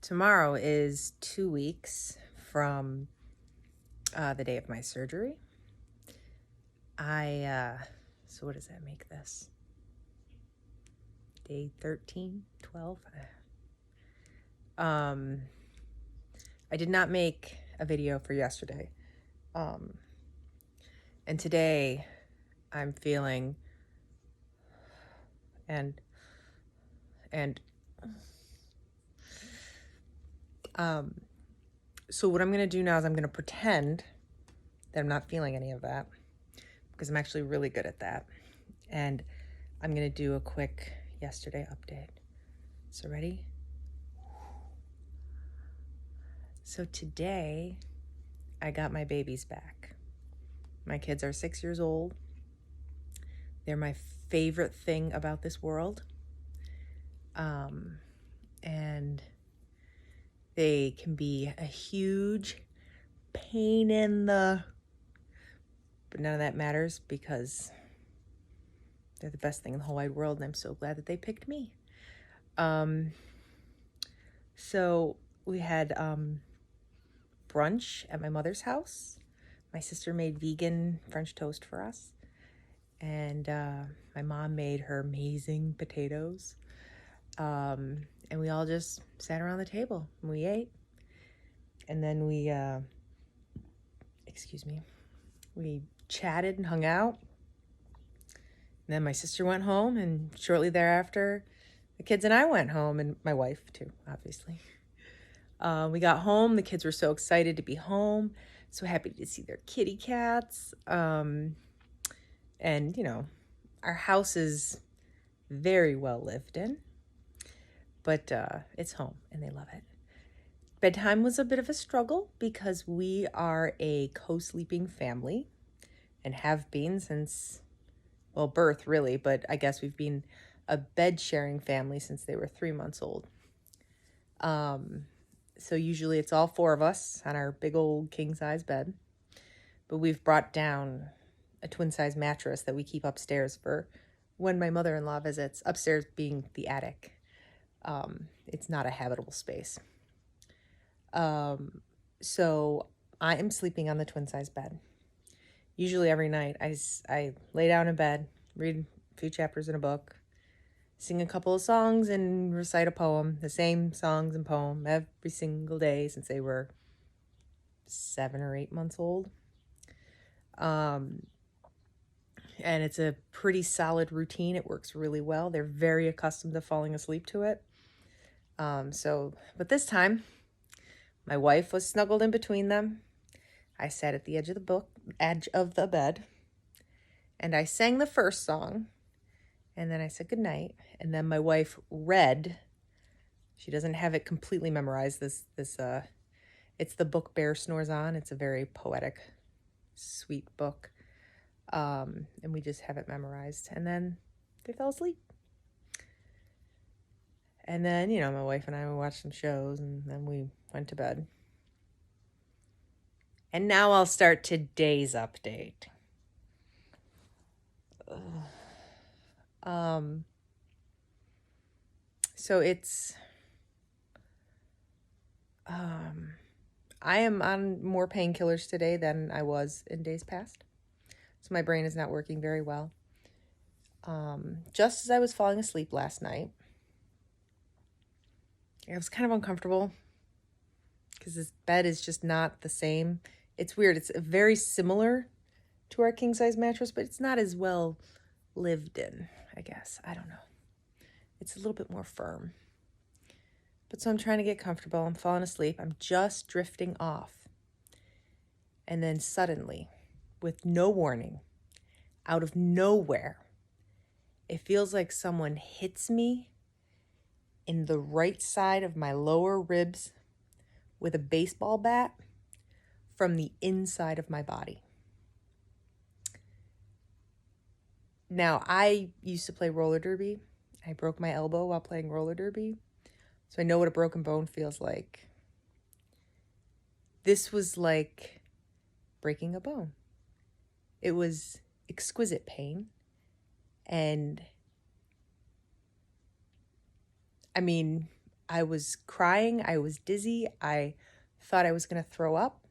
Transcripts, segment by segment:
Tomorrow is 2 weeks from the day of my surgery. So what does that make this? Day 13, 12? I did not make a video for yesterday. And today I'm feeling so what I'm going to do now is I'm going to pretend that I'm not feeling any of that, because I'm actually really good at that. And I'm going to do a quick yesterday update. So ready? So today I got my babies back. My kids are 6 years old. They're my favorite thing about this world. And they can be a huge pain in the... But none of that matters because they're the best thing in the whole wide world, and I'm so glad that they picked me. So we had brunch at my mother's house. My sister made vegan French toast for us. And my mom made her amazing potatoes. And we all just sat around the table and we ate. And then we chatted and hung out. And then my sister went home, and shortly thereafter, the kids and I went home, and my wife too, obviously. We got home. The kids were so excited to be home, so happy to see their kitty cats. And, you know, our house is very well lived in, but it's home, and they love it. Bedtime was a bit of a struggle because we are a co-sleeping family and have been since, well, birth really, but I guess we've been a bed-sharing family since they were 3 months old. So usually it's all four of us on our big old king-size bed, but we've brought down a twin-size mattress that we keep upstairs for when my mother-in-law visits, upstairs being the attic. It's not a habitable space. So I am sleeping on the twin-size bed. Usually every night I lay down in bed, read a few chapters in a book, sing a couple of songs, and recite a poem, the same songs and poem every single day since they were 7 or 8 months old. And it's a pretty solid routine. It works really well. They're very accustomed to falling asleep to it. But this time, my wife was snuggled in between them. I sat at the edge of the bed, and I sang the first song, and then I said goodnight, and then my wife read. She doesn't have it completely memorized. It's the book Bear Snores On. It's a very poetic, sweet book, and we just have it memorized, and then they fell asleep. And then, you know, my wife and I would watch some shows, and then we went to bed. And now I'll start today's update. So it's, I am on more painkillers today than I was in days past. So my brain is not working very well. Just as I was falling asleep last night, I was kind of uncomfortable because this bed is just not the same. It's weird. It's very similar to our king-size mattress, but it's not as well lived in, I guess. I don't know. It's a little bit more firm. But so I'm trying to get comfortable. I'm falling asleep. I'm just drifting off. And then suddenly, with no warning, out of nowhere, it feels like someone hits me in the right side of my lower ribs with a baseball bat from the inside of my body. Now, I used to play roller derby. I broke my elbow while playing roller derby, so I know what a broken bone feels like. This was like breaking a bone. It was exquisite pain, and I mean, I was crying. I was dizzy. I thought I was going to throw up.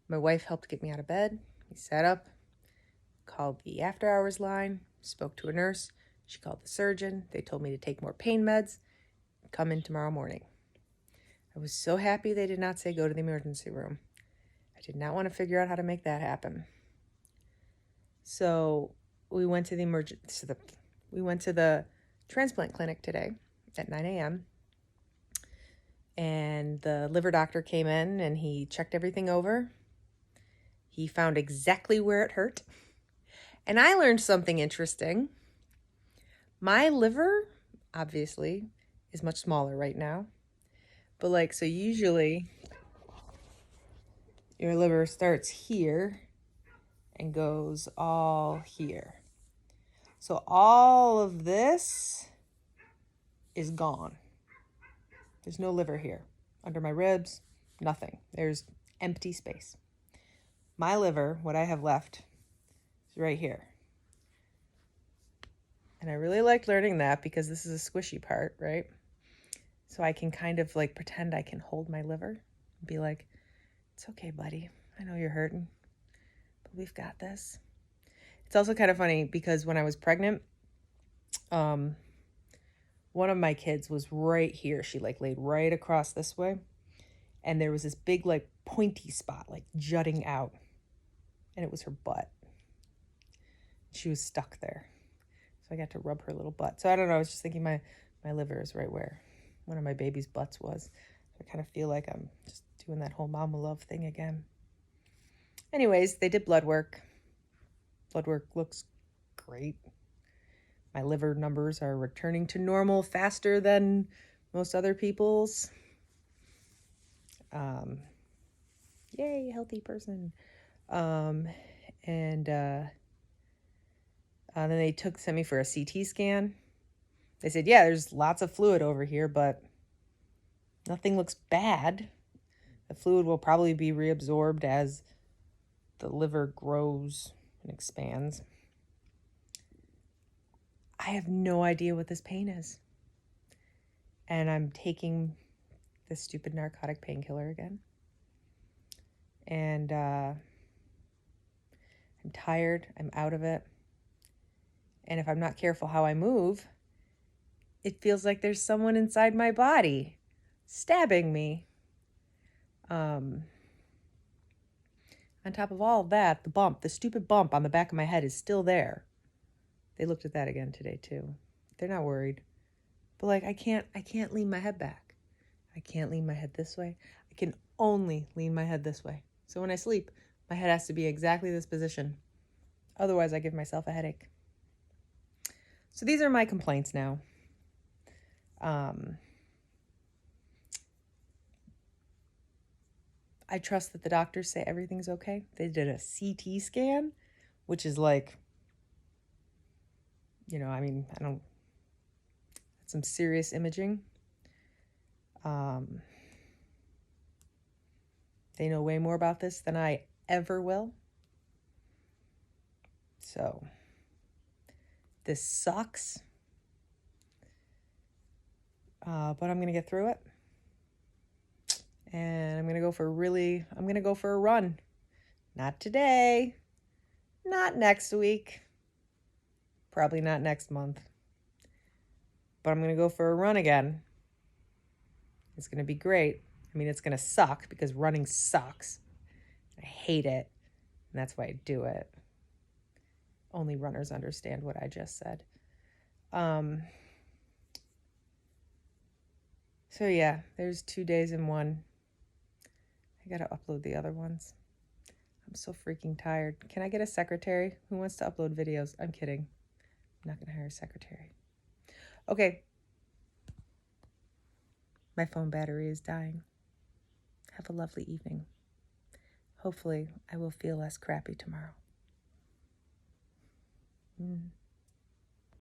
My wife helped get me out of bed. We sat up, called the after hours line, spoke to a nurse. She called the surgeon. They told me to take more pain meds. Come in tomorrow morning. I was so happy they did not say go to the emergency room. I did not want to figure out how to make that happen. So we went to the transplant clinic today at 9 a.m. And the liver doctor came in and he checked everything over. He found exactly where it hurt. And I learned something interesting. My liver, obviously, is much smaller right now. But so usually your liver starts here and goes all here. So all of this is gone. There's no liver here. Under my ribs, nothing. There's empty space. My liver, what I have left, is right here. And I really liked learning that because this is a squishy part, right? So I can kind of pretend I can hold my liver and be like, it's okay, buddy. I know you're hurting, but we've got this. It's also kind of funny because when I was pregnant, one of my kids was right here. She laid right across this way. And there was this big pointy spot jutting out. And it was her butt. She was stuck there. So I got to rub her little butt. So I don't know. I was just thinking my liver is right where one of my baby's butts was. So I kind of feel like I'm just doing that whole mama love thing again. Anyways, they did blood work. Blood work looks great. My liver numbers are returning to normal faster than most other people's. Yay, healthy person. And then they sent me for a CT scan. They said, yeah, there's lots of fluid over here, but nothing looks bad. The fluid will probably be reabsorbed as the liver grows and expands. I have no idea what this pain is. And I'm taking this stupid narcotic painkiller again. And I'm tired. I'm out of it. And if I'm not careful how I move, it feels like there's someone inside my body stabbing me. On top of all of that, the stupid bump on the back of my head is still there. They looked at that again today too. They're not worried. But I can't lean my head back. I can't lean my head this way. I can only lean my head this way. So when I sleep, my head has to be exactly this position. Otherwise, I give myself a headache. So these are my complaints now. I trust that the doctors say everything's okay. They did a CT scan, which is I don't, that's some serious imaging. They know way more about this than I ever will. So this sucks. But I'm going to get through it. And I'm going to go for a run. Not today. Not next week. Probably not next month. But I'm going to go for a run again. It's going to be great. I mean, it's going to suck because running sucks. I hate it. And that's why I do it. Only runners understand what I just said. So yeah, there's 2 days in one. I gotta upload the other ones. I'm so freaking tired. Can I get a secretary who wants to upload videos? I'm kidding. I'm not gonna hire a secretary. Okay. My phone battery is dying. Have a lovely evening. Hopefully, I will feel less crappy tomorrow.